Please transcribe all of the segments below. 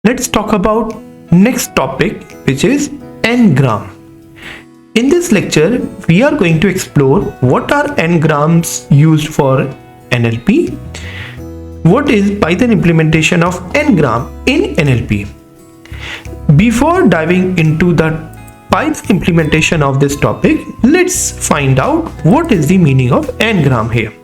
Let's talk about next topic, which is n-gram. In this lecture, we are going to explore what are n-grams used for NLP, what is Python implementation of n-gram in NLP. Before diving into the Python implementation of this topic, let's find out what is the meaning of n-gram here.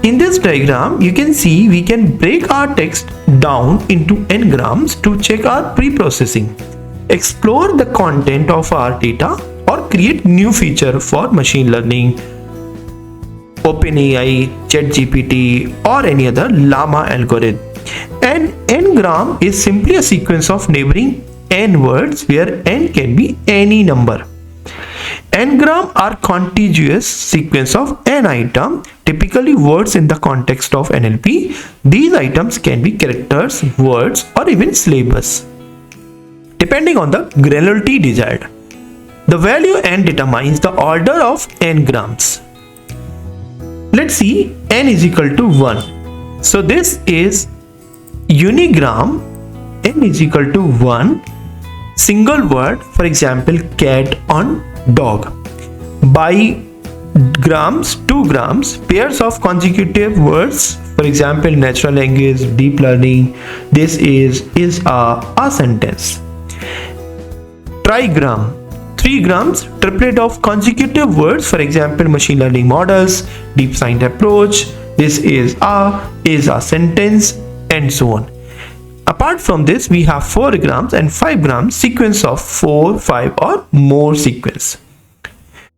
In this diagram, you can see we can break our text down into n-grams to check our pre-processing, explore the content of our data, or create new feature for machine learning, OpenAI, ChatGPT, or any other llama algorithm. An n-gram is simply a sequence of neighboring n words where n can be any number. N-gram are contiguous sequence of n item, typically words in the context of NLP. These items can be characters, words, or even syllables, depending on the granularity desired. The value n determines the order of n-grams. Let's see n is equal to 1. So this is unigram. N is equal to 1. Single word, for example, cat on dog. By grams, 2 grams, pairs of consecutive words, for example, natural language, deep learning. This is a sentence. Trigram, 3 grams, triplet of consecutive words, for example, machine learning models, deep science approach. This is a sentence, and so on. Apart from this, we have 4 grams and 5 grams sequence of 4, 5 or more sequence.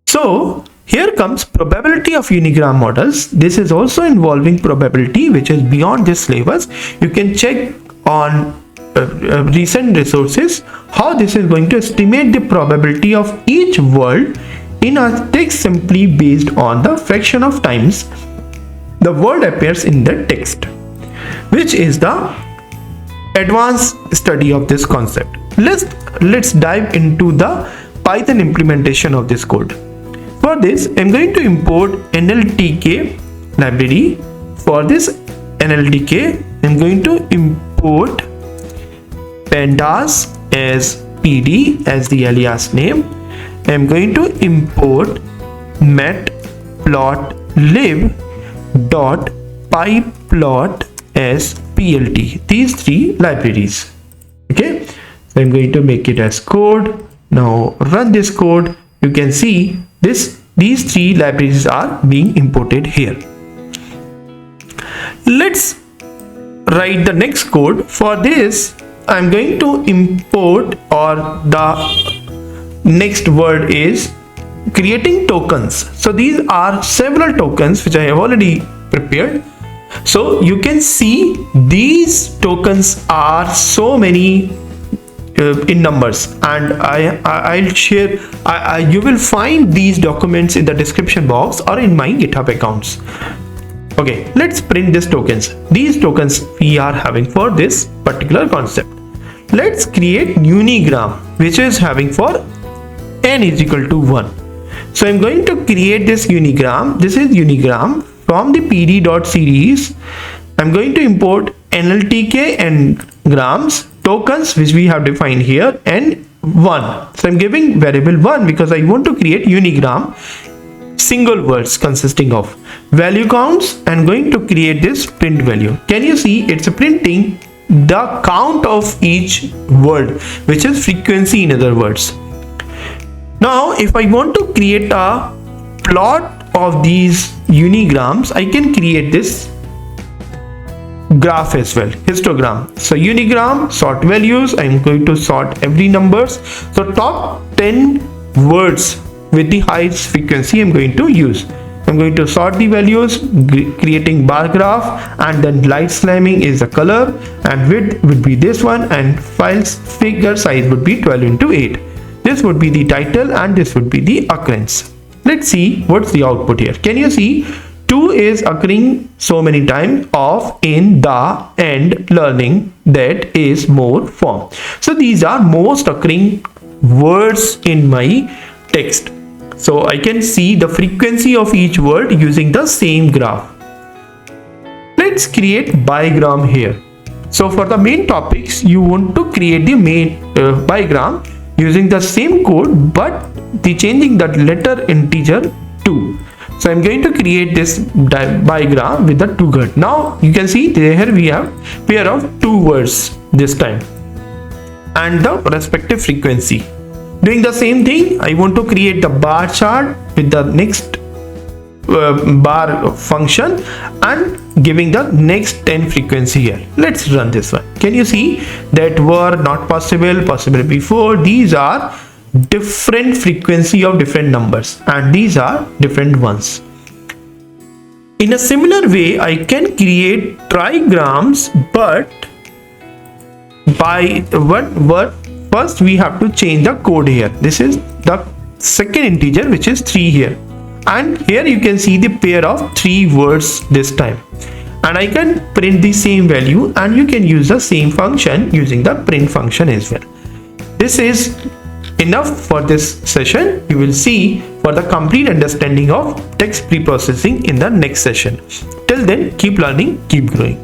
So here comes probability of unigram models. This is also involving probability, which is beyond this syllabus. You can check on recent resources how this is going to estimate the probability of each word in a text simply based on the fraction of times the word appears in the text, which is the advanced study of this concept. Let's dive into the Python implementation of this code. For this, I'm going to import NLTK library. For this NLTK, I'm going to import pandas as PD as the alias name. I'm going to import matplotlib.pyplot as PLT. These 3 libraries. Okay, so I'm going to make it as code. Now run this code. You can see these 3 libraries are being imported here. Let's write the next code. For this, I'm going to import, or the next word is creating tokens. So these are several tokens which I have already prepared. So you can see these tokens are so many in numbers, and I'll share. You will find these documents in the description box or in my GitHub accounts. Okay, let's print these tokens. These tokens we are having for this particular concept. Let's create unigram, which is having for n is equal to 1. So I'm going to create this unigram. This is unigram. From the pd.series, I'm going to import NLTK and grams tokens, which we have defined here, and 1. So I'm giving variable 1 because I want to create unigram, single words consisting of value counts. I'm going to create this print value. Can you see it's printing the count of each word, which is frequency in other words. Now if I want to create a plot of these unigrams, I can create this graph as well, histogram. So unigram, sort values. I'm going to sort every numbers. So top 10 words with the highest frequency I'm going to use. I'm going to sort the values, creating bar graph, and then light slamming is the color, and width would be this one, and files figure size would be 12 into 8. This would be the title, and this would be the occurrence. Let's see what's the output here. Can you see 2 is occurring so many times of, in, the, and, learning, that, is, more, form. So these are most occurring words in my text. So I can see the frequency of each word using the same graph. Let's create bigram here. So for the main topics, you want to create the main bigram using the same code, but the changing that letter integer 2. So I'm going to create this bigram with the 2 gut. Now you can see here we have pair of 2 words this time and the respective frequency. Doing the same thing, I want to create the bar chart with the next bar function and giving the next 10 frequency here. Let's run this one. Can you see that were not possible, possible before? These are different frequency of different numbers and these are different ones. In a similar way, I can create trigrams, but by what first we have to change the code here. This is the second integer, which is 3 here, and here you can see the pair of 3 words this time, and I can print the same value, and you can use the same function using the print function as well. This is enough for this session. You will see for the complete understanding of text preprocessing in the next session. Till then, keep learning, keep growing.